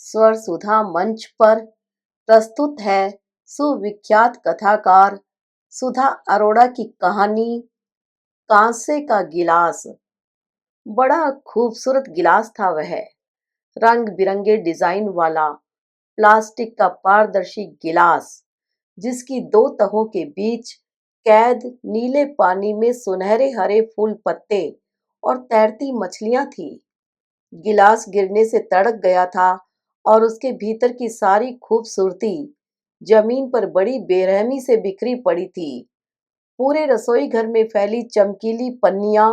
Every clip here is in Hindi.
स्वर सुधा मंच पर प्रस्तुत है सुविख्यात कथाकार सुधा अरोड़ा की कहानी कांसे का गिलास। बड़ा खूबसूरत गिलास था वह, रंग बिरंगे डिजाइन वाला प्लास्टिक का पारदर्शी गिलास, जिसकी दो तहों के बीच कैद नीले पानी में सुनहरे हरे फूल पत्ते और तैरती मछलियां थी। गिलास गिरने से तड़क गया था और उसके भीतर की सारी खूबसूरती जमीन पर बड़ी बेरहमी से बिखरी पड़ी थी। पूरे रसोई घर में फैली चमकीली पन्नियां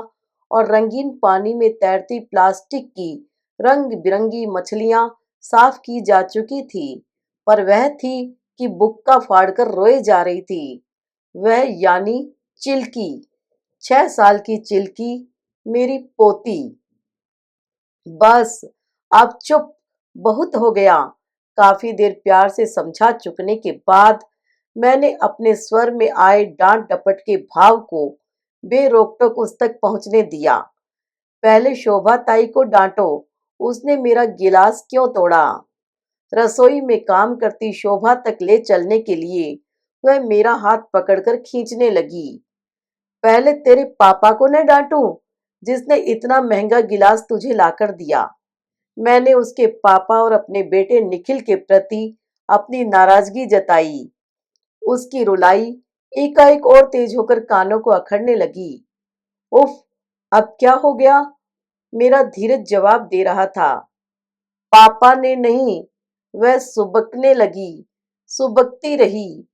और रंगीन पानी में तैरती प्लास्टिक की रंग बिरंगी मछलियां साफ की जा चुकी थी, पर वह थी कि बुक्का फाड़कर रोए जा रही थी। वह यानी चिल्की, 6 साल की चिल्की, मेरी पोती। बस, अब चुप, बहुत हो गया। काफी देर प्यार से समझा चुकने के बाद मैंने अपने स्वर में आए डांट डपट के भाव को बेरोक-टोक उस तक पहुंचने दिया। पहले शोभा ताई को डांटो, उसने मेरा गिलास क्यों तोड़ा? रसोई में काम करती शोभा तक ले चलने के लिए वह मेरा हाथ पकड़कर खींचने लगी। पहले तेरे पापा को न डांटूं, जिसने इतना महंगा गिलास तुझे लाकर दिया। मैंने उसके पापा और अपने बेटे निखिल के प्रति अपनी नाराजगी जताई। उसकी रुलाई एकाएक और तेज होकर कानों को अखड़ने लगी। उफ, अब क्या हो गया? मेरा धीरज जवाब दे रहा था। पापा ने नहीं, वह सुबकने लगी, सुबकती रही,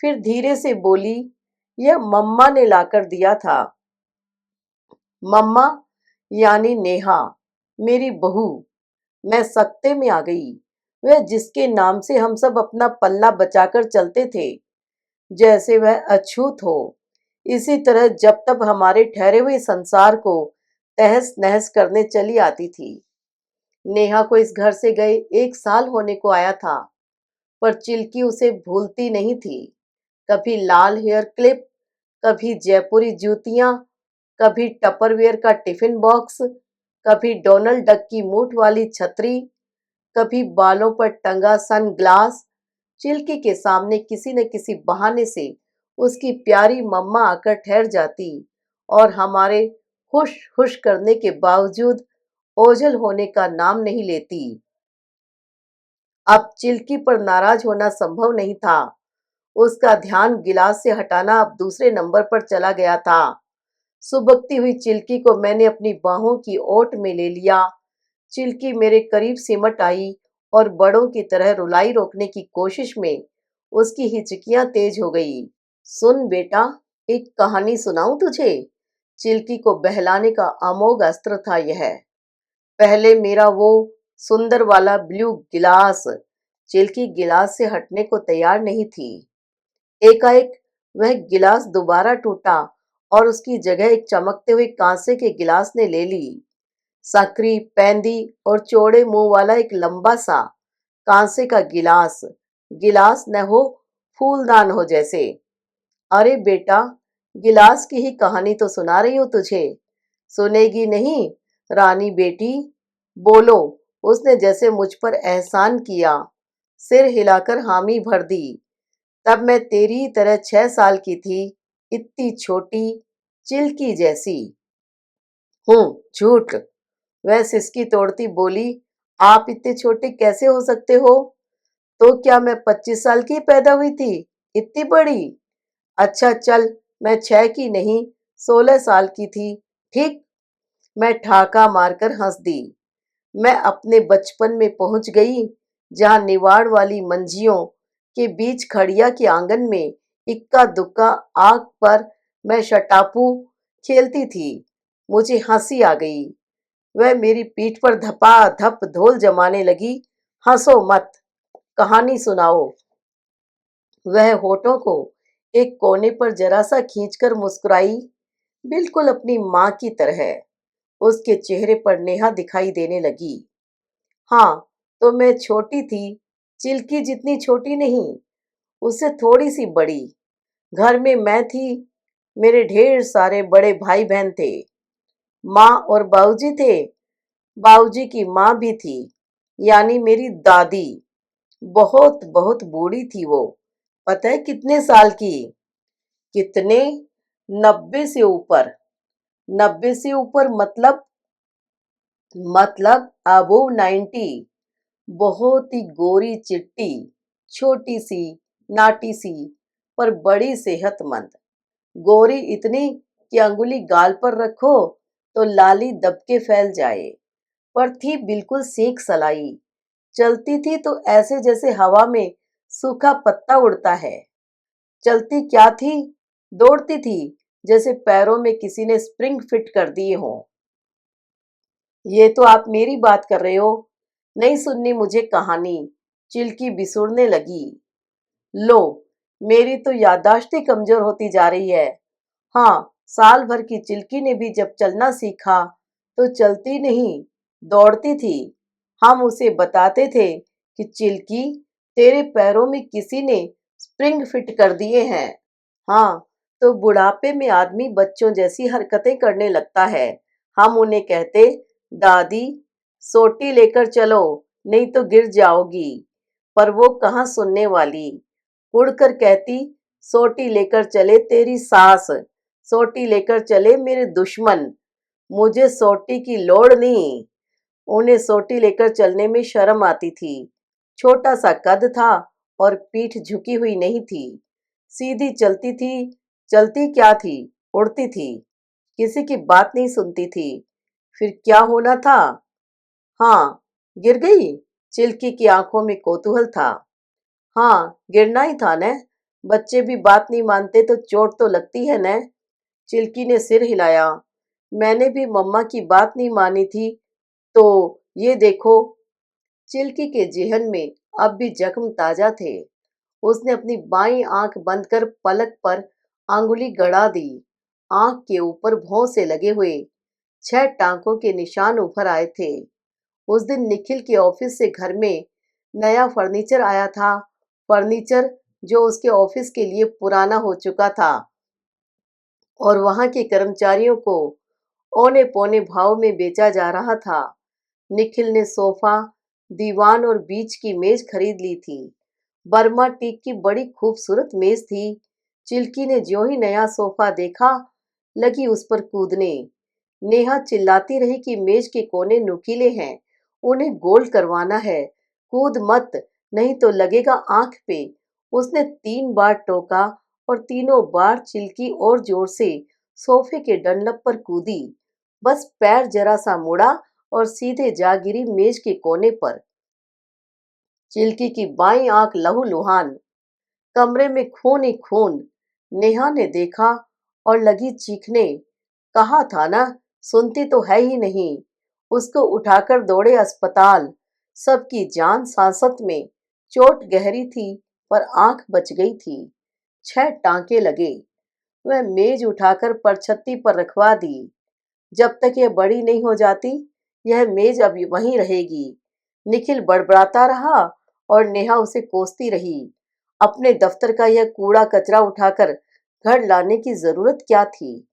फिर धीरे से बोली, यह मम्मा ने लाकर दिया था। मम्मा यानी नेहा, मेरी बहू। मैं सकते में आ गई। वह जिसके नाम से हम सब अपना पल्ला बचाकर चलते थे, जैसे वह अछूत हो। इसी तरह जब तब हमारे ठहरे हुए संसार को तहस नहस करने चली आती थी। नेहा को इस घर से गए 1 साल होने को आया था, पर चिल्की उसे भूलती नहीं थी। कभी लाल हेयर क्लिप, कभी जयपुरी जूतियां, कभी टपरवेयर का टिफिन बॉक्स, कभी डोनाल्ड डक की मूठ वाली छतरी, कभी बालों पर टंगा सन ग्लास। चिल्की के सामने किसी न किसी बहाने से उसकी प्यारी मम्मा आकर ठहर जाती और हमारे हुश हुश करने के बावजूद ओझल होने का नाम नहीं लेती। अब चिल्की पर नाराज होना संभव नहीं था। उसका ध्यान गिलास से हटाना अब दूसरे नंबर पर चला गया था। सुबकती हुई चिल्की को मैंने अपनी बाहों की ओट में ले लिया। चिल्की मेरे करीब सिमट आई और बड़ों की तरह रुलाई रोकने की कोशिश में उसकी हिचकियां तेज हो गई। सुन बेटा, एक कहानी सुनाऊं तुझे? चिल्की को बहलाने का अमोघ अस्त्र था यह। पहले मेरा वो सुंदर वाला ब्लू गिलास। चिल्की गिलास से हटने को तैयार नहीं थी। एकाएक वह गिलास दोबारा टूटा और उसकी जगह एक चमकते हुए कांसे के गिलास ने ले ली। सकरी, पैंदी और चौड़े मुंह वाला एक लंबा सा कांसे का गिलास। गिलास न हो, फूलदान हो जैसे। अरे बेटा, गिलास की ही कहानी तो सुना रही हूं तुझे, सुनेगी नहीं? रानी बेटी, बोलो। उसने जैसे मुझ पर एहसान किया, सिर हिलाकर हामी भर दी। तब मैं तेरी ही तरह 6 साल की थी, इतनी छोटी, चिल्की जैसी। हूँ, झूठ। वह सिसकी तोड़ती बोली, आप इतने छोटे कैसे हो सकते हो? तो क्या मैं 25 साल की पैदा हुई थी, इतनी बड़ी? अच्छा चल, मैं 6 की नहीं, 16 साल की थी, ठीक? मैं ठाका मारकर हंस दी। मैं अपने बचपन में पहुंच गई, जहां निवाड़ वाली मंजियों के बीच खड़िया के आंगन में इक्का दुक्का आग पर मैं शटापू खेलती थी। मुझे हंसी आ गई। वह मेरी पीठ पर धपाधप धोल जमाने लगी। हंसो मत, कहानी सुनाओ। वह होठों को एक कोने पर जरा सा खींचकर मुस्कुराई, बिल्कुल अपनी माँ की तरह। उसके चेहरे पर नेहा दिखाई देने लगी। हाँ, तो मैं छोटी थी, चिल्की जितनी छोटी नहीं, उससे थोड़ी सी बड़ी। घर में मैं थी, मेरे ढेर सारे बड़े भाई बहन थे। माँ और बाबूजी थे, बाबूजी की माँ भी थी। यानी मेरी दादी। बहुत बहुत बूढ़ी थी वो। पता है कितने साल की? कितने? 90 से ऊपर। 90 से ऊपर मतलब अबोव 90। बहुत ही गोरी चिट्टी, छोटी सी, नाटी सी, पर बड़ी सेहतमंद। गोरी इतनी कि अंगुली गाल पर रखो तो लाली दबके फैल जाए, पर थी बिल्कुल सेक सलाई। चलती थी तो ऐसे जैसे हवा में सूखा पत्ता उड़ता है। चलती क्या थी, दौड़ती थी जैसे पैरों में किसी ने स्प्रिंग फिट कर दिए हों। ये तो आप मेरी बात कर रहे हो, नहीं सुननी मुझे कहानी। चिल्की बिसुड़ने लगी। लो, मेरी तो याददाश्त ही कमजोर होती जा रही है। हाँ, साल भर की चिल्की ने भी जब चलना सीखा तो चलती नहीं, दौड़ती थी। हम उसे बताते थे कि चिल्की, तेरे पैरों में किसी ने स्प्रिंग फिट कर दिए हैं। हाँ, तो बुढ़ापे में आदमी बच्चों जैसी हरकतें करने लगता है। हम उन्हें कहते, दादी सोटी लेकर चलो, नहीं तो गिर जाओगी। पर वो कहाँ सुनने वाली। उड़कर कहती, सोटी लेकर चले तेरी सास, सोटी लेकर चले मेरे दुश्मन, मुझे सोटी की लोड़ नहीं। उन्हें सोटी लेकर चलने में शर्म आती थी। छोटा सा कद था और पीठ झुकी हुई नहीं थी। सीधी चलती थी। चलती क्या थी, उड़ती थी। किसी की बात नहीं सुनती थी। फिर क्या होना था? हाँ, गिर गई। चिल्की की आंखों में कौतूहल था। हाँ, गिरना ही था न। बच्चे भी बात नहीं मानते तो चोट तो लगती है न। चिल्की ने सिर हिलाया। मैंने भी मम्मा की बात नहीं मानी थी, तो ये देखो। चिल्की के जेहन में अब भी जख्म ताजा थे। उसने अपनी बाईं आंख बंद कर पलक पर आंगुली गड़ा दी। आंख के ऊपर भौं से लगे हुए 6 टांकों के निशान उभर आए थे। उस दिन निखिल के ऑफिस से घर में नया फर्नीचर आया था। फर्नीचर जो उसके ऑफिस के लिए पुराना हो चुका था और वहां के कर्मचारियों को औने पौने भाव में बेचा जा रहा था। निखिल ने सोफा, दीवान और बीच की मेज खरीद ली थी। बर्मा टीक की बड़ी खूबसूरत मेज थी। चिल्की ने ज्यों ही नया सोफा देखा, लगी उस पर कूदने। नेहा चिल्लाती रही कि मेज के कोने नुकीले हैं, उन्हें गोल करवाना है। कूद मत, नहीं तो लगेगा आंख पे। उसने 3 बार टोका और तीनों बार चिल्की और जोर से सोफे के डंडल पर कूदी। बस पैर जरा सा मुड़ा और सीधे जा गिरी मेज के कोने पर। चिल्की की बाईं आंख लहूलुहान, कमरे में खून ही खून। नेहा ने देखा और लगी चीखने। कहा था ना, सुनती तो है ही नहीं। उसको उठाकर दौड़े अस्पताल। सबकी जान सांसत में। चोट गहरी थी पर आंख बच गई थी। 6 टांके लगे। वह मेज उठाकर परछत्ती पर रखवा दी। जब तक यह बड़ी नहीं हो जाती, यह मेज अब वहीं रहेगी। निखिल बड़बड़ाता रहा और नेहा उसे कोसती रही। अपने दफ्तर का यह कूड़ा कचरा उठाकर घर लाने की जरूरत क्या थी?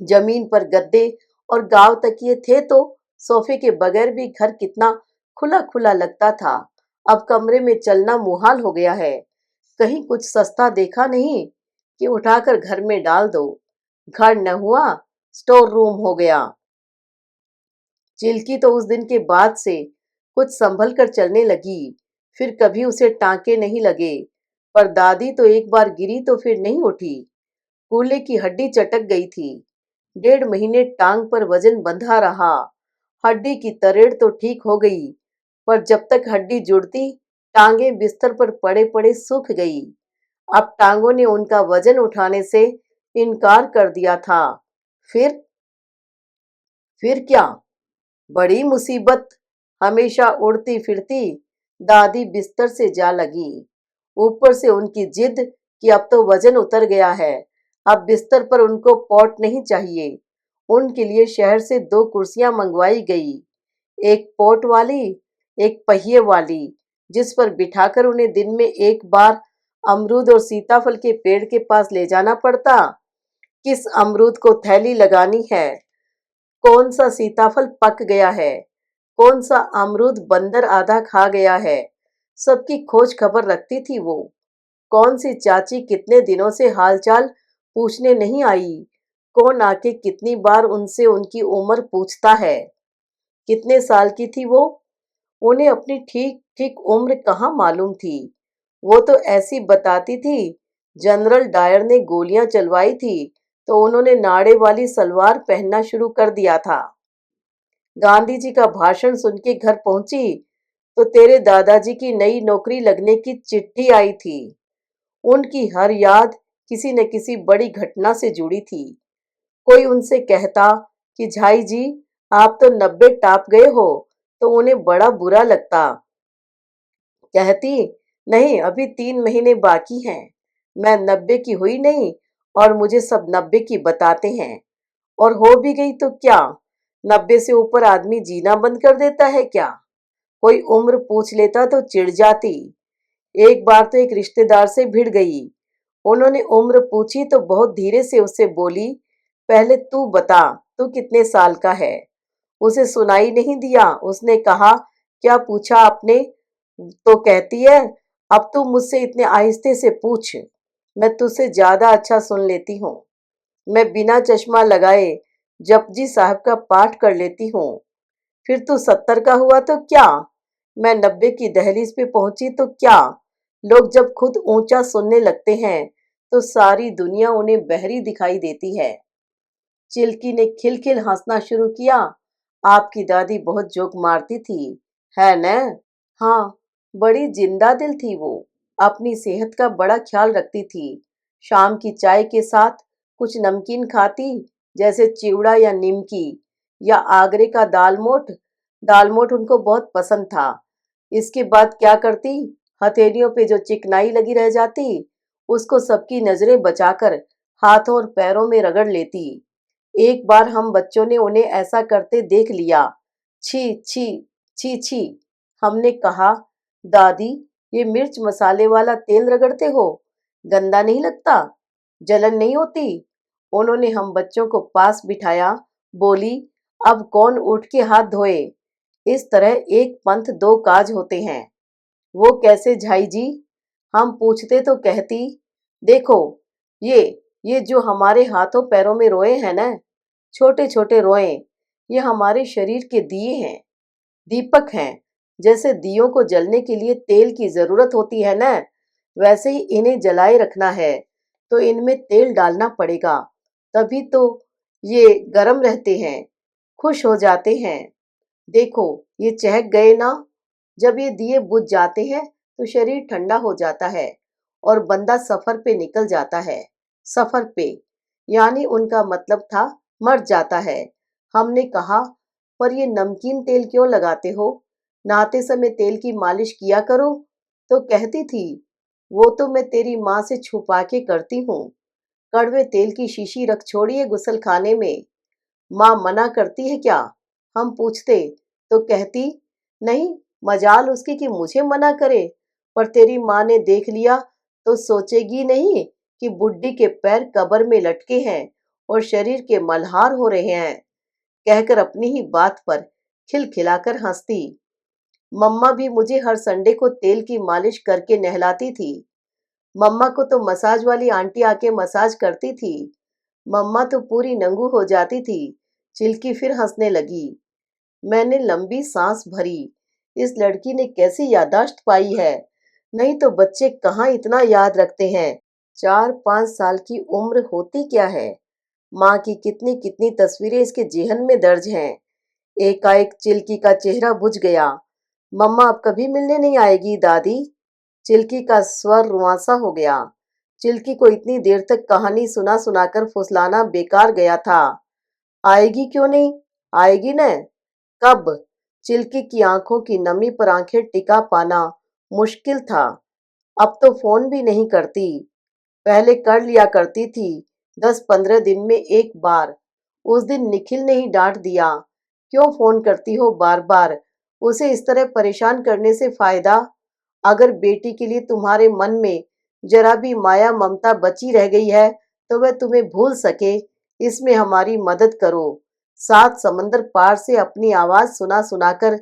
जमीन पर गद्दे और गांव तकिए थे तो सोफे के बगैर भी घर कितना खुला खुला लगता था। अब कमरे में चलना मुहाल हो गया है। कहीं कुछ सस्ता देखा नहीं कि उठाकर घर में डाल दो। घर न हुआ, स्टोर रूम हो गया। चिल्की तो उस दिन के बाद से कुछ संभल कर चलने लगी। फिर कभी उसे टांके नहीं लगे। पर दादी तो एक बार गिरी तो फिर नहीं उठी। कूल्हे की हड्डी चटक गई थी। 1.5 महीने टांग पर वजन बंधा रहा। हड्डी की तरेड़ तो ठीक हो गई, पर जब तक हड्डी जुड़ती, टांगे बिस्तर पर पड़े पड़े सूख गई। अब टांगों ने उनका वजन उठाने से इनकार कर दिया था। फिर फिर क्या? बड़ी मुसीबत। हमेशा उड़ती फिरती दादी बिस्तर से जा लगी। ऊपर से उनकी जिद कि अब तो वजन उतर गया है, अब बिस्तर पर उनको पॉट नहीं चाहिए। उनके लिए शहर से 2 कुर्सियां मंगवाई गई, एक पॉट वाली, एक पहिए वाली, जिस पर बिठाकर उन्हें दिन में एक बार अमरूद और सीताफल के पेड़ के पास ले जाना पड़ता। किस अमरूद को थैली लगानी है, कौन सा सीताफल पक गया है, कौन सा अमरूद बंदर आधा खा गया है, सबकी खोज खबर रखती थी वो। कौन सी चाची कितने दिनों से हालचाल पूछने नहीं आई, कौन आके कितनी बार उनसे उनकी उम्र पूछता है। कितने साल की थी वो, उन्हें अपनी ठीक ठीक उम्र कहाँ मालूम थी। वो तो ऐसी बताती थी, जनरल डायर ने गोलियां चलवाई थी तो उन्होंने नाड़े वाली सलवार पहनना शुरू कर दिया था। गांधी जी का भाषण सुन के घर पहुंची तो तेरे दादाजी की नई नौकरी लगने की चिट्ठी आई थी। उनकी हर याद किसी न किसी बड़ी घटना से जुड़ी थी। कोई उनसे कहता कि झाई जी, आप तो 90 टाप गए हो, तो उन्हें बड़ा बुरा लगता। कहती, नहीं अभी 3 महीने बाकी हैं, मैं 90 की हुई नहीं और मुझे सब 90 की बताते हैं। और हो भी गई तो क्या, 90 से ऊपर आदमी जीना बंद कर देता है क्या। कोई उम्र पूछ लेता तो चिढ़ जाती। एक बार तो एक रिश्तेदार से भिड़ गई। उन्होंने उम्र पूछी तो बहुत धीरे से उससे बोली, पहले तू बता, तू कितने साल का है। उसे सुनाई नहीं दिया। उसने कहा, क्या पूछा आपने। तो कहती है, अब तू मुझसे इतने आहिस्ते से पूछ, मैं तुझसे ज्यादा अच्छा सुन लेती हूँ। मैं बिना चश्मा लगाए जपजी साहब का पाठ कर लेती हूँ। फिर तू 70 का हुआ तो क्या, मैं 90 की दहलीज पे पहुंची तो क्या। लोग जब खुद ऊंचा सुनने लगते हैं तो सारी दुनिया उन्हें बहरी दिखाई देती है। चिल्की ने खिलखिल हंसना शुरू किया। आपकी दादी बहुत जोक मारती थी, है न। हाँ, बड़ी जिंदा दिल थी वो। अपनी सेहत का बड़ा ख्याल रखती थी। शाम की चाय के साथ कुछ नमकीन खाती, जैसे चिवड़ा या निमकी या आगरे का दालमोठ। दालमोठ उनको बहुत पसंद था। इसके बाद क्या करती, हथेलियों पे जो चिकनाई लगी रह जाती उसको सबकी नजरें बचाकर हाथों और पैरों में रगड़ लेती। एक बार हम बच्चों ने उन्हें ऐसा करते देख लिया। छी छी, छी छी। हमने कहा, दादी ये मिर्च मसाले वाला तेल रगड़ते हो, गंदा नहीं लगता, जलन नहीं होती। उन्होंने हम बच्चों को पास बिठाया, बोली, अब कौन उठ के हाथ धोए। इस तरह एक पंथ दो काज होते हैं। वो कैसे झाई जी, हम पूछते तो कहती, देखो ये ये जो हमारे हाथों पैरों में रोए हैं ना, छोटे छोटे रोए, ये हमारे शरीर के दिए हैं, दीपक हैं। जैसे दियों को जलने के लिए तेल की जरूरत होती है ना, वैसे ही इन्हें जलाए रखना है तो इनमें तेल डालना पड़ेगा, तभी तो ये गर्म रहते हैं, खुश हो जाते हैं। देखो ये चहक गए ना। जब ये दिए बुझ जाते हैं तो शरीर ठंडा हो जाता है और बंदा सफर पे निकल जाता है। सफर पे यानी उनका मतलब था मर जाता है। हमने कहा, पर ये नमकीन तेल क्यों लगाते हो, नहाते समय तेल की मालिश किया करो। तो कहती थी, वो तो मैं तेरी माँ से छुपा के करती हूँ। कड़वे तेल की शीशी रख छोड़िए गुसल खाने में। माँ मना करती है क्या, हम पूछते तो कहती, नहीं, मजाल उसकी कि मुझे मना करे, पर तेरी माँ ने देख लिया तो सोचेगी नहीं कि बुड्ढी के पैर कब्र में लटके हैं और शरीर के मल्हार हो रहे हैं। कहकर अपनी ही बात पर खिलखिलाकर हंसती। मम्मा भी मुझे हर संडे को तेल की मालिश करके नहलाती थी। मम्मा को तो मसाज वाली आंटी आके मसाज करती थी। मम्मा तो पूरी नंगू हो जाती थी। चिल्की फिर हंसने लगी। मैंने लंबी सांस भरी। इस लड़की ने कैसी याददाश्त पाई है, नहीं तो बच्चे कहाँ इतना याद रखते हैं। 4-5 साल की उम्र होती क्या है। माँ की कितनी कितनी तस्वीरें इसके जेहन में दर्ज हैं। एकाएक चिल्की का चेहरा बुझ गया। मम्मा अब कभी मिलने नहीं आएगी दादी। चिल्की का स्वर रुआंसा हो गया। चिल्की को इतनी देर तक कहानी सुना सुनाकर फुसलाना बेकार गया था। आएगी क्यों नहीं, आएगी न। कब। चिल्की की आंखों की नमी पर आंखें टिका पाना मुश्किल था। अब तो फोन भी नहीं करती, पहले कर लिया करती थी, 10-15 दिन में एक बार। उस दिन निखिल ने ही डांट दिया, क्यों फोन करती हो बार बार, उसे इस तरह परेशान करने से फायदा। अगर बेटी के लिए तुम्हारे मन में जरा भी माया ममता बची रह गई है तो वह तुम्हें भूल सके, इसमें हमारी मदद करो। सात समंदर पार से अपनी आवाज सुना सुनाकर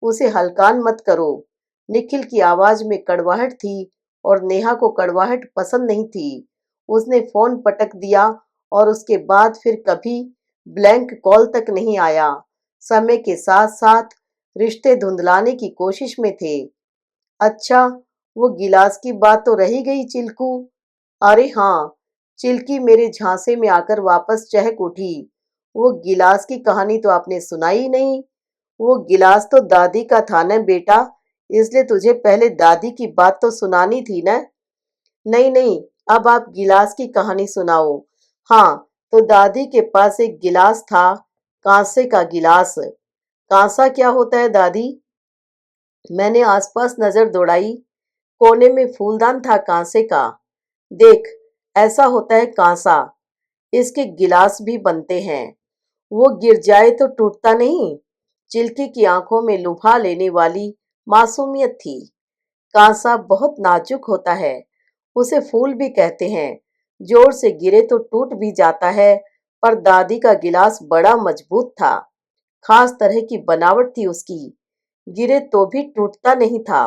उसे हलकान मत करो। निखिल की आवाज में कड़वाहट थी और नेहा को कड़वाहट पसंद नहीं थी। उसने फोन पटक दिया और उसके बाद फिर कभी ब्लैंक कॉल तक नहीं आया। समय के साथ साथ रिश्ते धुंधलाने की कोशिश में थे। अच्छा, वो गिलास की बात तो रही गई चिल्कू। अरे हाँ, चिल्की मेरे झांसे में आकर वापस चहक उठी। वो गिलास की कहानी तो आपने सुनाई ही नहीं। वो गिलास तो दादी का था न बेटा, इसलिए तुझे पहले दादी की बात तो सुनानी थी न। नहीं नहीं, अब आप गिलास की कहानी सुनाओ। हाँ, तो दादी के पास एक गिलास था, कांसे का गिलास। कांसा क्या होता है दादी? मैंने आसपास नजर दौड़ाई। कोने में फूलदान था कांसे का। देख, ऐसा होता है कांसा। इसके गिलास भी बनते हैं। वो गिर जाए तो टूटता नहीं। चिल्की की आंखों में लुभा लेने वाली मासूमियत थी। कांसा बहुत नाजुक होता है। उसे फूल भी कहते हैं। जोर से गिरे तो टूट भी जाता है। पर दादी का गिलास बड़ा मजबूत था। खास तरह की बनावट थी उसकी। गिरे तो भी टूटता नहीं था।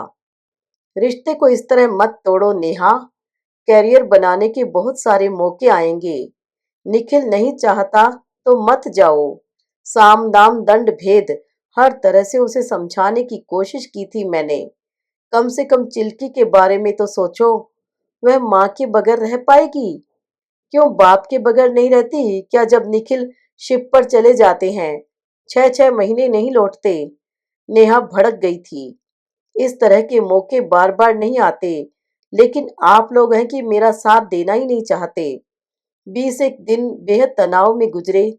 रिश्ते को इस तरह मत तोड़ो नेहा। कैरियर बनाने के बहुत सारे मौके आएंगे। निखिल नहीं चाहता तो मत जाओ। साम दाम दंड भेद हर तरह से उसे समझाने की कोशिश की थी मैंने। कम से कम चिल्की के बारे में तो सोचो। वह माँ के बगैर रह पाएगी? क्यों बाप के बगैर नहीं रहती क्या? जब निखिल शिप पर चले जाते हैं, 6-6 महीने नहीं लौटते। नेहा भड़क गई थी। इस तरह के मौके बार बार नहीं आते। लेकिन आप लोग हैं कि मेरा साथ देना ही नहीं चाहते। 20 एक दिन बेहद तनाव में गुजरे।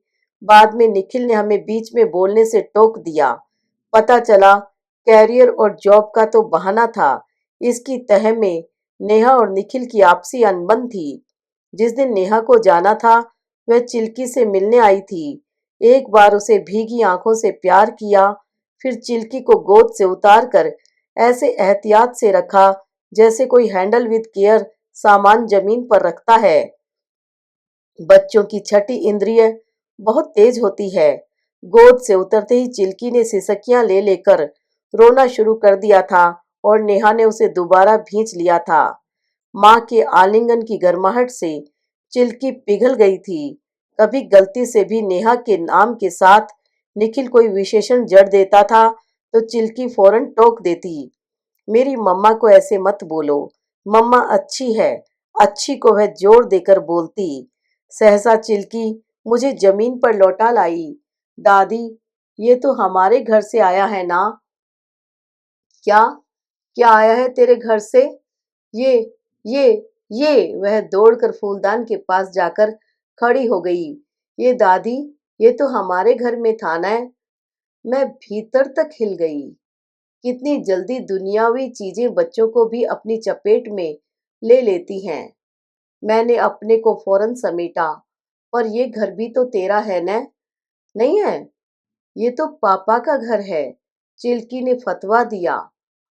बाद में निखिल ने हमें बीच में बोलने से टोक दिया। पता चला कैरियर और जॉब का तो बहाना था। इसकी तह में नेहा और निखिल की आपसी अनबन थी। जिस दिन नेहा को जाना था, वह चिल्की से मिलने आई थी। एक बार उसे भीगी आंखों से प्यार किया, फिर चिल्की को गोद से उतार कर ऐसे एहतियात से रखा जैसे कोई हैंडल विद केयर सामान जमीन पर रखता है। बच्चों की छठी इंद्रिय बहुत तेज होती है। गोद से उतरते ही चिल्की ने सिसकियां ले लेकर रोना शुरू कर दिया था और नेहा ने उसे दोबारा भींच लिया था। माँ के आलिंगन की गर्माहट से चिल्की पिघल गई थी। कभी गलती से भी नेहा के नाम के साथ निखिल कोई विशेषण जड़ देता था तो चिल्की फौरन टोक देती। मेरी मम्मा को ऐसे मत बोलो। मम्मा अच्छी है। अच्छी को वह जोर देकर बोलती। सहसा चिल्की मुझे जमीन पर लौटा लाई। दादी, ये तो हमारे घर से आया है ना? क्या? क्या आया है तेरे घर से? ये ये ये वह दौड़कर फूलदान के पास जाकर खड़ी हो गई। ये दादी, ये तो हमारे घर में था ना। मैं भीतर तक हिल गई। कितनी जल्दी दुनियावी चीजें बच्चों को भी अपनी चपेट में ले लेती हैं। मैंने अपने को फौरन समेटा। पर ये घर भी तो तेरा है न? नहीं है? ये तो पापा का घर है। चिल्की ने फतवा दिया।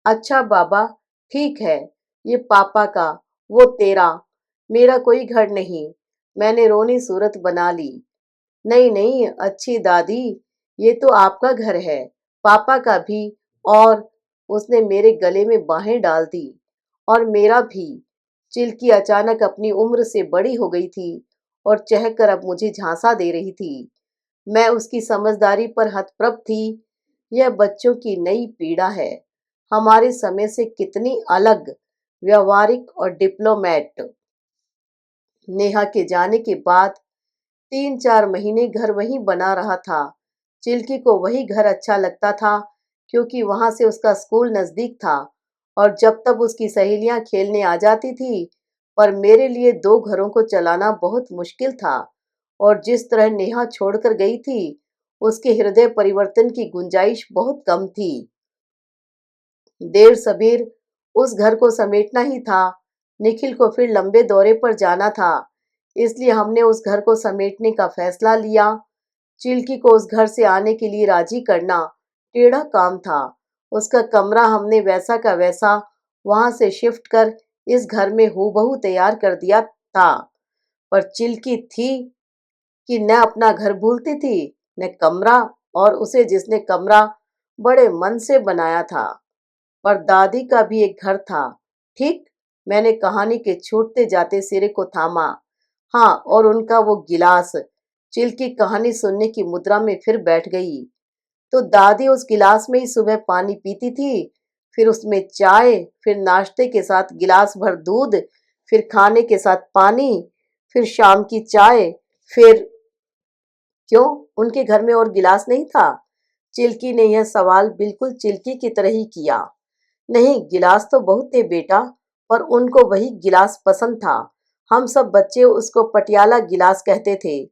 अच्छा बाबा, ठीक है। ये पापा का, वो तेरा। मेरा कोई घर नहीं। मैंने रोनी सूरत बना ली। नहीं नहीं अच्छी दादी, ये तो आपका घर है, पापा का भी। और उसने मेरे गले में बाहें डाल दी। और मेरा भी। चिल्की अचानक अपनी उम्र से बड़ी हो गई थी और चहकर अब मुझे झांसा दे रही थी। मैं उसकी समझदारी पर हतप्रभ थी। यह बच्चों की नई पीड़ा है। हमारे समय से कितनी अलग, व्यवहारिक और डिप्लोमेट। नेहा के जाने के बाद 3-4 महीने घर वहीं बना रहा था। चिल्की को वही घर अच्छा लगता था क्योंकि वहां से उसका स्कूल नजदीक था और जब तब उसकी सहेलियां खेलने आ जाती थी। पर मेरे लिए दो घरों को चलाना बहुत मुश्किल था और जिस तरह नेहा छोड़कर गई थी, उसके हृदय परिवर्तन की गुंजाइश बहुत कम थी। देर सबेर उस घर को समेटना ही था। निखिल को फिर लंबे दौरे पर जाना था, इसलिए हमने उस घर को समेटने का फैसला लिया। चिल्की को उस घर से आने के लिए राजी करना टेढ़ा काम था। उसका कमरा हमने वैसा का वैसा वहां से शिफ्ट कर इस घर में हूबहू तैयार कर दिया था। पर चिल्की थी कि न अपना घर भूलती थी न कमरा, और उसे जिसने कमरा बड़े मन से बनाया था। पर दादी का भी एक घर था। ठीक, मैंने कहानी के छूटते जाते सिरे को थामा। हाँ, और उनका वो गिलास। चिल की कहानी सुनने की मुद्रा में फिर बैठ गई। तो दादी उस गिलास में ही सुबह पानी पीती थी, फिर उसमें चाय, फिर नाश्ते के साथ गिलास भर दूध, फिर खाने के साथ पानी, फिर शाम की चाय, फिर क्यों, उनके घर में और गिलास नहीं था? चिल्की ने यह सवाल बिल्कुल चिल्की की तरह ही किया। नहीं, गिलास तो बहुत थे बेटा, पर उनको वही गिलास पसंद था। हम सब बच्चे उसको पटियाला गिलास कहते थे।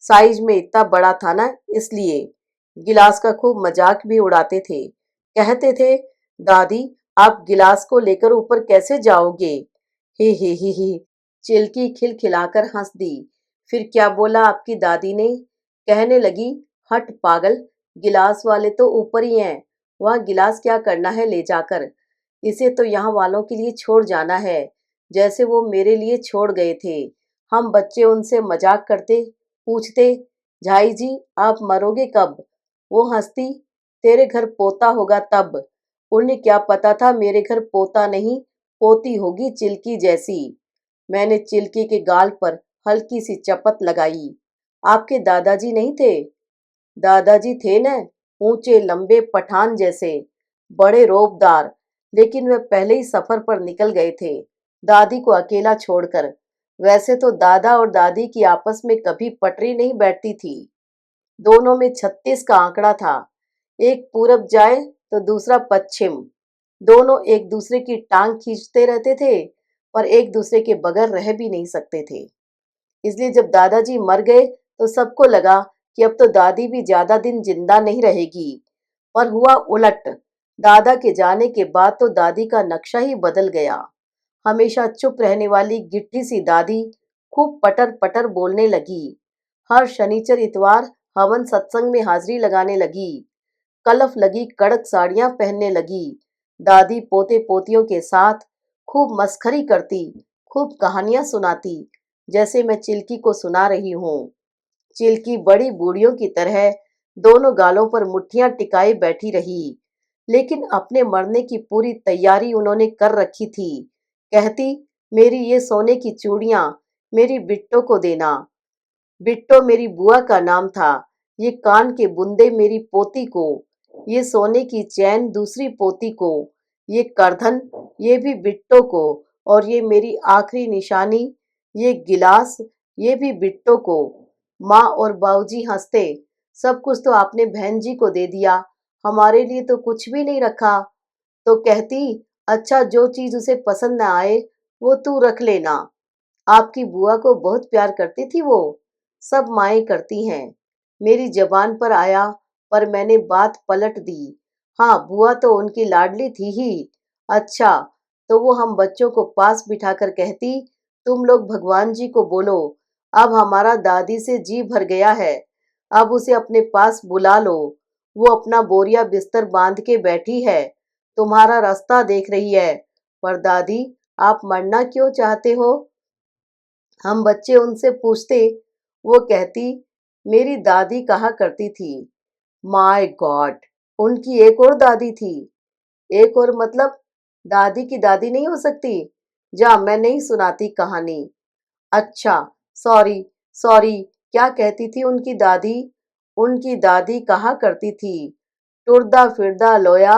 साइज में इतना बड़ा था ना, इसलिए। गिलास का खूब मजाक भी उड़ाते थे। कहते थे, दादी, आप गिलास को लेकर ऊपर कैसे जाओगे? ही। चिल्की खिलखिलाकर हंस दी। फिर क्या बोला आपकी दादी ने? कहने लगी, हट पागल, गिलास वाले तो ऊपर ही हैं। वहाँ गिलास क्या करना है ले जाकर? इसे तो यहाँ वालों के लिए छोड़ जाना है, जैसे वो मेरे लिए छोड़ गए थे। हम बच्चे उनसे मजाक करते, पूछते, झाई जी, आप मरोगे कब? वो हंसती, तेरे घर पोता होगा तब। उन्हें क्या पता था मेरे घर पोता नहीं, पोती होगी चिल्की जैसी। मैंने चिल्की के गाल पर हल्की सी चपत लगाई। आपके दादाजी नहीं थे? दादाजी थे न, ऊंचे लंबे पठान जैसे, बड़े रोबदार, लेकिन वे पहले ही सफर पर निकल गए थे, दादी को अकेला छोड़कर। वैसे तो दादा और दादी की आपस में कभी पटरी नहीं बैठती थी। दोनों में 36 का आंकड़ा था। एक पूरब जाए तो दूसरा पश्चिम। दोनों एक दूसरे की टांग खींचते रहते थे, पर एक दूसरे के बगैर रह भी नहीं सकते थे। इसलिए जब दादाजी मर गए तो सबको लगा कि अब तो दादी भी ज्यादा दिन जिंदा नहीं रहेगी। पर हुआ उलट। दादा के जाने के बाद तो दादी का नक्शा ही बदल गया। हमेशा चुप रहने वाली गिट्टी सी दादी खूब पटर पटर बोलने लगी। हर शनिचर इतवार हवन सत्संग में हाजिरी लगाने लगी। कलफ लगी कड़क साड़ियां पहनने लगी। दादी पोते पोतियों के साथ खूब मस्खरी करती, खूब कहानियां सुनाती, जैसे मैं चिल्की को सुना रही हूँ। चिल्की बड़ी बूढ़ियों की तरह दोनों गालों पर मुट्ठियां टिकाए बैठी रही, लेकिन अपने मरने की पूरी तैयारी उन्होंने कर रखी थी। कहती, मेरी ये सोने की चूड़ियां मेरी बिट्टो को देना। बिट्टो मेरी बुआ का नाम था। ये कान के बुंदे मेरी पोती को, ये सोने की चैन दूसरी पोती को, ये करधन ये भी बिट्टो को, और ये मेरी आखिरी निशानी, ये गिलास, ये भी बिट्टो को। माँ और बाबूजी हंसते, सब कुछ तो आपने बहन जी को दे दिया, हमारे लिए तो कुछ भी नहीं रखा। तो कहती, अच्छा, जो चीज उसे पसंद न आए वो तू रख लेना। आपकी बुआ को बहुत प्यार करती थी वो, सब माएँ करती हैं। मेरी जबान पर आया, पर मैंने बात पलट दी। हाँ, बुआ तो उनकी लाडली थी ही। अच्छा, तो वो हम बच्चों को पास बिठाकर कहती, तुम लोग भगवान जी को बोलो, अब हमारा दादी से जी भर गया है, अब उसे अपने पास बुला लो। वो अपना बोरिया बिस्तर बांध के बैठी है, तुम्हारा रास्ता देख रही है। पर दादी, आप मरना क्यों चाहते हो? हम बच्चे उनसे पूछते। वो कहती, मेरी दादी कहा करती थी। माय गॉड, उनकी एक और दादी थी? एक और मतलब? दादी की दादी नहीं हो सकती? जा, मैं नहीं सुनाती कहानी। अच्छा, सॉरी सॉरी, क्या कहती थी उनकी दादी? उनकी दादी कहा करती थी, टुरदा फिरदा लोया,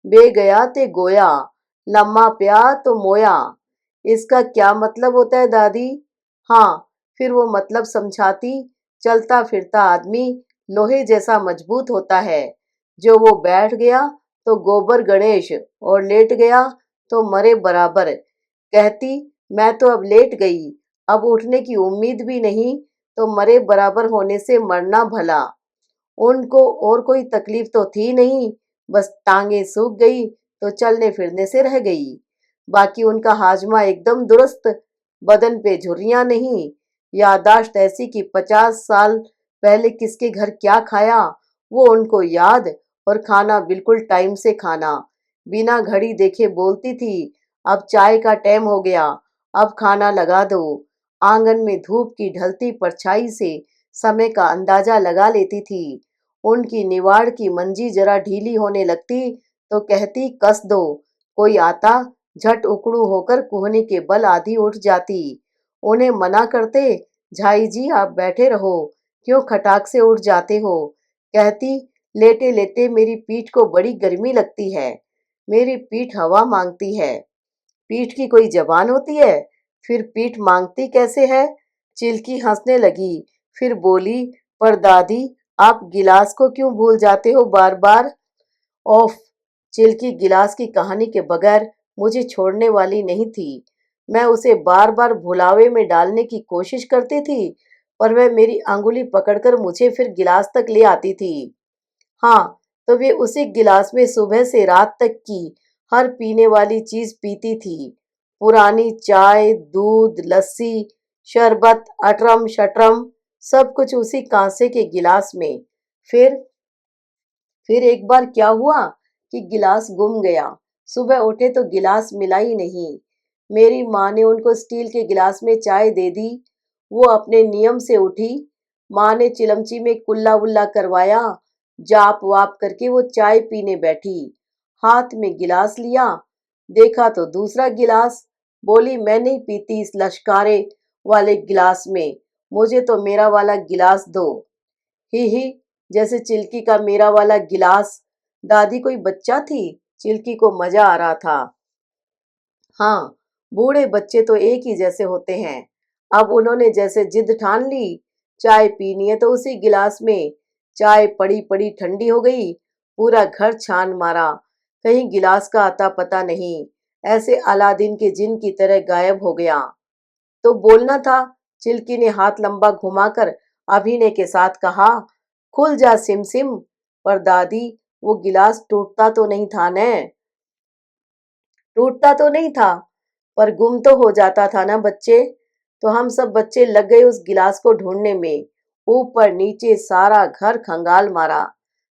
बे गया ते गोया, लम्मा प्या तो मोया। इसका क्या मतलब होता है दादी? हाँ, फिर वो मतलब समझाती, चलता फिरता आदमी लोहे जैसा मजबूत होता है। जो वो बैठ गया तो गोबर गणेश, और लेट गया तो मरे बराबर। कहती, मैं तो अब लेट गई, अब उठने की उम्मीद भी नहीं, तो मरे बराबर होने से मरना भला। उनको और कोई तकलीफ तो थी नहीं, बस टांगे सूख गई तो चलने फिरने से रह गई। बाकी उनका हाजमा एकदम दुरुस्त, बदन पे झुर्रियां नहीं, याददाश्त ऐसी कि 50 साल पहले किसके घर क्या खाया वो उनको याद, और खाना बिल्कुल टाइम से खाना। बिना घड़ी देखे बोलती थी, अब चाय का टाइम हो गया, अब खाना लगा दो। आंगन में धूप की ढलती परछाई से समय का अंदाजा लगा लेती थी। उनकी निवाड़ की मंजी जरा ढीली होने लगती तो कहती, कस दो। कोई आता, झट उकड़ू होकर कूहनी के बल आधी उठ जाती। उन्हें मना करते, झाई जी आप बैठे रहो, क्यों खटाक से उठ जाते हो। कहती, लेटे लेटे मेरी पीठ को बड़ी गर्मी लगती है, मेरी पीठ हवा मांगती है। पीठ की कोई जबान होती है, फिर पीठ मांगती कैसे है। चिल्की हंसने लगी, फिर बोली, पर दादी आप गिलास को क्यों भूल जाते हो बार बार। ओफ। चिल्की गिलास की कहानी के बगैर मुझे छोड़ने वाली नहीं थी। मैं उसे बार बार भुलावे में डालने की कोशिश करती थी, पर वह मेरी अंगुली पकड़कर मुझे फिर गिलास तक ले आती थी। हाँ, तो वे उसी गिलास में सुबह से रात तक की हर पीने वाली चीज पीती थी। पुरानी चाय, दूध, लस्सी, शरबत, अटरम शटरम, सब कुछ उसी कांसे के गिलास में। फिर फिर एक बार क्या हुआ कि गिलास गुम गया। सुबह उठे तो गिलास मिला ही नहीं। मेरी माँ ने उनको स्टील के गिलास में चाय दे दी। वो अपने नियम से उठी। माँ ने चिलमची में कुल्ला वुल्ला करवाया। जाप वाप करके वो चाय पीने बैठी। हाथ में गिलास लिया, देखा तो दूसरा गिलास। बोली, मैं नहीं पीती इस लश्कारे वाले गिलास में, मुझे तो मेरा वाला गिलास दो। ही, जैसे चिल्की का मेरा वाला गिलास। दादी कोई बच्चा थी, चिल्की को मजा आ रहा था। हाँ, बूढ़े बच्चे तो एक ही जैसे होते हैं। अब उन्होंने जैसे जिद ठान ली, चाय पीनी है तो उसी गिलास में। चाय पड़ी पड़ी ठंडी हो गई। पूरा घर छान मारा, कहीं गिलास का अता पता नहीं। ऐसे अलादीन के जिन की तरह गायब हो गया। तो बोलना था। चिल्की ने हाथ लंबा घुमाकर अभिनय के साथ कहा, खुल जा सिम सिम। पर दादी, वो गिलास टूटता तो नहीं था न। टूटता तो नहीं था, पर गुम तो हो जाता था ना बच्चे। तो हम सब बच्चे लग गए उस गिलास को ढूंढने में। ऊपर नीचे सारा घर खंगाल मारा।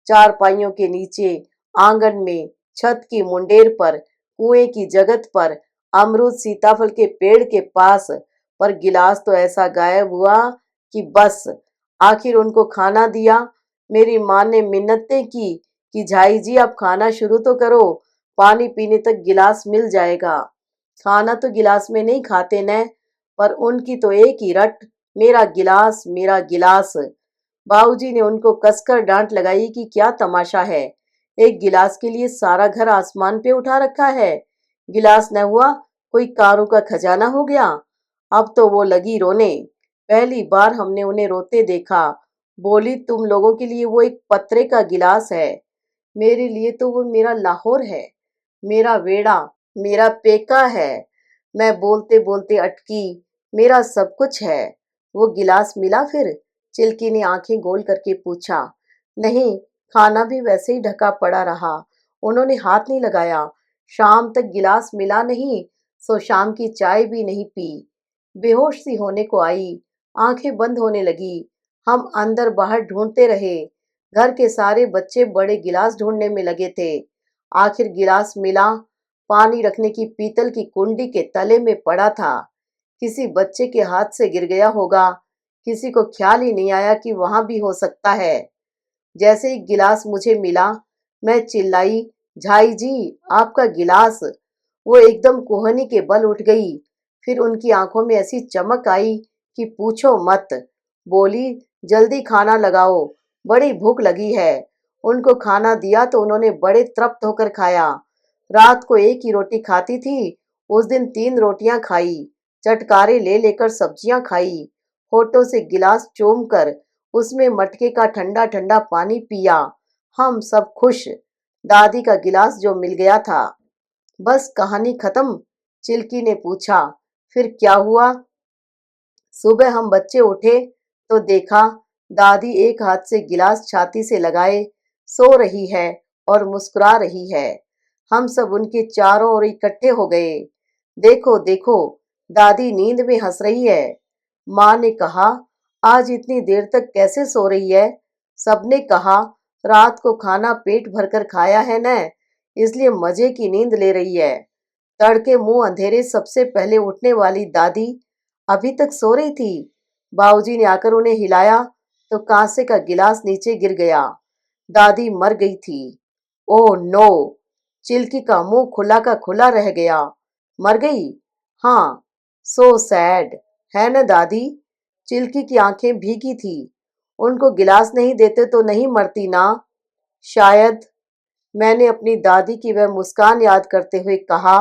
चारपाइयों के नीचे, आंगन में, छत की मुंडेर पर, कुएं की जगत पर, अमरूद सीताफल के पेड़ के पास। पर गिलास तो ऐसा गायब हुआ कि बस। आखिर उनको खाना दिया। मेरी माँ ने मिन्नतें की कि झाई जी आप खाना शुरू तो करो, पानी पीने तक गिलास मिल जाएगा। खाना तो गिलास में नहीं खाते न, पर उनकी तो एक ही रट, मेरा गिलास मेरा गिलास। बाबूजी ने उनको कसकर डांट लगाई कि क्या तमाशा है, एक गिलास के लिए सारा घर आसमान पे उठा रखा है। गिलास न हुआ, कोई कारों का खजाना हो गया। अब तो वो लगी रोने। पहली बार हमने उन्हें रोते देखा। बोली, तुम लोगों के लिए वो एक पत्रे का गिलास है, मेरे लिए तो वो मेरा लाहौर है, मेरा वेड़ा, मेरा पेका है। मैं बोलते बोलते अटकी, मेरा सब कुछ है। वो गिलास मिला फिर? चिल्की ने आंखें गोल करके पूछा। नहीं, खाना भी वैसे ही ढका पड़ा रहा, उन्होंने हाथ नहीं लगाया। शाम तक गिलास मिला नहीं, सो शाम की चाय भी नहीं पी। बेहोश सी होने को आई, आंखें बंद होने लगी। हम अंदर बाहर ढूंढते रहे। घर के सारे बच्चे बड़े गिलास ढूंढने में लगे थे। आखिर गिलास मिला। पानी रखने की पीतल की कुंडी के तले में पड़ा था। किसी बच्चे के हाथ से गिर गया होगा। किसी को ख्याल ही नहीं आया कि वहां भी हो सकता है। जैसे ही गिलास मुझे मिला, मैं चिल्लाई, झाई जी आपका गिलास। वो एकदम कोहनी के बल उठ गई। फिर उनकी आंखों में ऐसी चमक आई कि पूछो मत। बोली, जल्दी खाना लगाओ, बड़ी भूख लगी है। उनको खाना दिया तो उन्होंने बड़े तृप्त होकर खाया। रात को एक ही रोटी खाती थी, उस दिन 3 रोटियां खाई। चटकारे ले लेकर सब्जियां खाई। होठों से गिलास चूम कर उसमें मटके का ठंडा ठंडा पानी पिया। हम सब खुश। दादी का गिलास जो मिल गया था। बस कहानी खत्म? चिल्की ने पूछा। फिर क्या हुआ? सुबह हम बच्चे उठे तो देखा दादी एक हाथ से गिलास छाती से लगाए सो रही है और मुस्कुरा रही है। हम सब उनके चारों ओर इकट्ठे हो गए। देखो देखो, दादी नींद में हंस रही है। माँ ने कहा, आज इतनी देर तक कैसे सो रही है? सबने कहा, रात को खाना पेट भरकर खाया है न, इसलिए मजे की नींद ले रही है। तड़के मुंह अंधेरे सबसे पहले उठने वाली दादी अभी तक सो रही थी। बाबूजी ने आकर उन्हें हिलाया तो कांसे का गिलास नीचे गिर गया। दादी मर गई थी। Oh no! चिल्की का मुंह खुला का खुला रह गया। मर गई? हाँ, सो सैड, है न दादी? चिल्की की आंखें भीगी थी। उनको गिलास नहीं देते तो नहीं मरती ना? शायद। मैंने अपनी दादी की वह मुस्कान याद करते हुए कहा,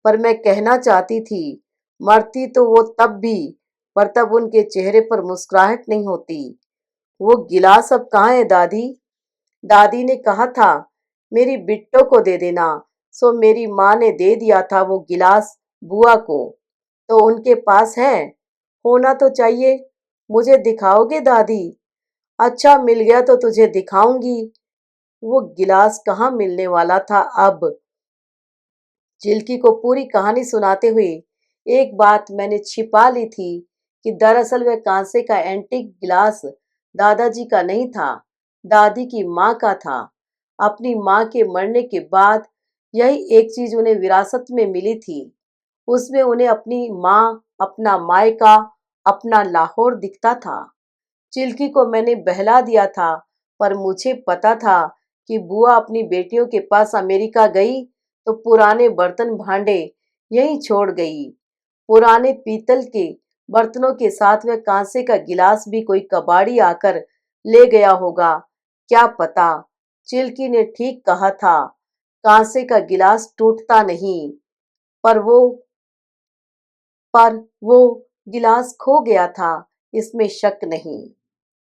पर मैं कहना चाहती थी, मरती तो वो तब भी, पर तब उनके चेहरे पर मुस्कुराहट नहीं होती। वो गिलास अब कहाँ है दादी? दादी ने कहा था, मेरी बिट्टो को दे देना। सो मेरी माँ ने दे दिया था वो गिलास बुआ को। तो उनके पास है? होना तो चाहिए। मुझे दिखाओगे दादी? अच्छा, मिल गया तो तुझे दिखाऊंगी। वो गिलास कहाँ मिलने वाला था अब? चिल्की को पूरी कहानी सुनाते हुए एक बात मैंने छिपा ली थी कि दरअसल वह कांसे का एंटीक गिलास दादाजी का नहीं था, दादी की माँ का था। अपनी माँ के मरने के बाद यही एक चीज उन्हें विरासत में मिली थी। उसमें उन्हें अपनी माँ, अपना मायका, अपना लाहौर दिखता था। चिल्की को मैंने बहला दिया था, पर मुझे पता था कि बुआ अपनी बेटियों के पास अमेरिका गई तो पुराने बर्तन भांडे यहीं छोड़ गई। पुराने पीतल के बर्तनों के साथ वह कांसे का गिलास भी कोई कबाड़ी आकर ले गया होगा, क्या पता। चिल्की ने ठीक कहा था, कांसे का गिलास टूटता नहीं। पर वो पर वो गिलास खो गया था, इसमें शक नहीं।